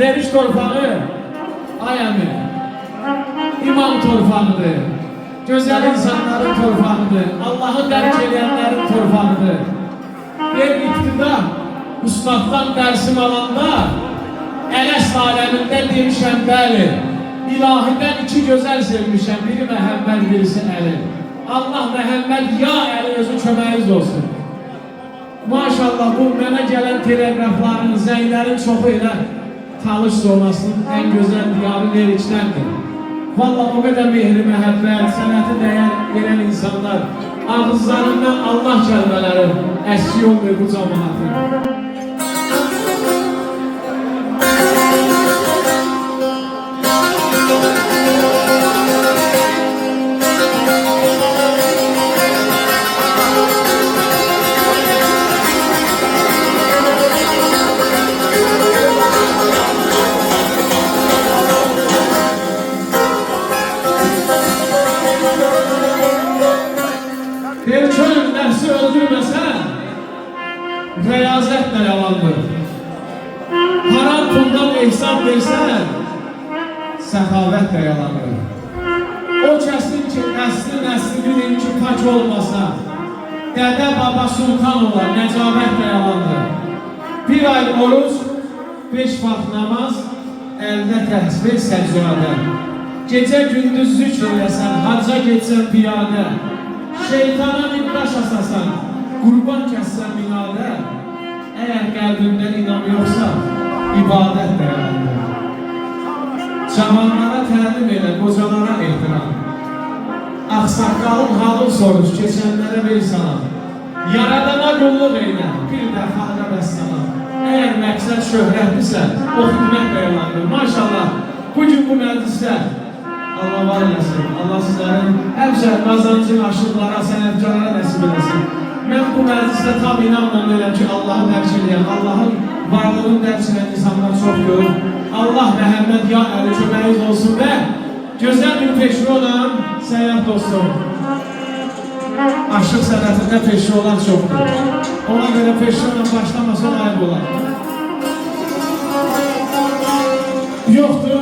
Meriç torpağı, ay əmi, imam torpağıdır. Gözəl insanların torpağıdır. Allah'ı dərk edənlərin torpağıdır. Bir iktidar, ustaddan dərsim alanda, Ələst aləmində demişəm bəli, ilahidən iki gözəl sevmişəm, biri Məhəmməd, birisi Əli. Allah Məhəmməd, ya Əli özü köməyiniz olsun. Maşallah bu mənə gələn teleqrafların, zənglərin çoxu ilə Talış zonasının ən gözəl diyarı Meriçdəndir. Vallahi o qədər mehri, məhəbbət, sənəti dəyər verən insanlar, ağızlarından Allah kəlmələri əski olmuyor bu cəmaatın. Bir köyün nəfsi öldürməsən, rəyazətlə yalandır. Haram puldan ehsan versən, səxavətlə yalandır. O kəsin ki, nəsli birinci pak olmasa, dədə baba sultan olar, nəcavətlə yalandır. Bir ay oruç, 5 vaxt namaz, əldə təsbih səccadə. Gecə gündüz zükr eləsən, hacca geçsən piyadə. Şeytana mindaş asasan, qurban kəssən minadə, əgər qəlbində inam yoxsa, ibadət dəyərlidir. Cavanlara təlim elə, qocalara ehtiram. Ağsaqqalın halın soruş, keçənlərə ver salam. Yaradana qulluq eylə, bir dəfə da vəssalam. Əgər məqsəd şöhrətlisə, o xidmət dəyərlidir. Maşallah, bugün bu məclisdə Allah var eləsin, Allah sizlərin həmşə qazancın aşıqlara, sənətkarlara nəsib eləsin. Mən bu məclisdə tam inanmam eləm ki, Allahı dərk eləyəm, Allahın varlığını dərk eləyən insanlar çox görür. Allah Məhəmməd, ya Əli köməyiniz olsun və gözəl bir peşri olan səyyah dostum. Aşıq sənətində peşri olan çoxdur. Ona görə peşri olan başlamasa ayıb olar. Yoxdur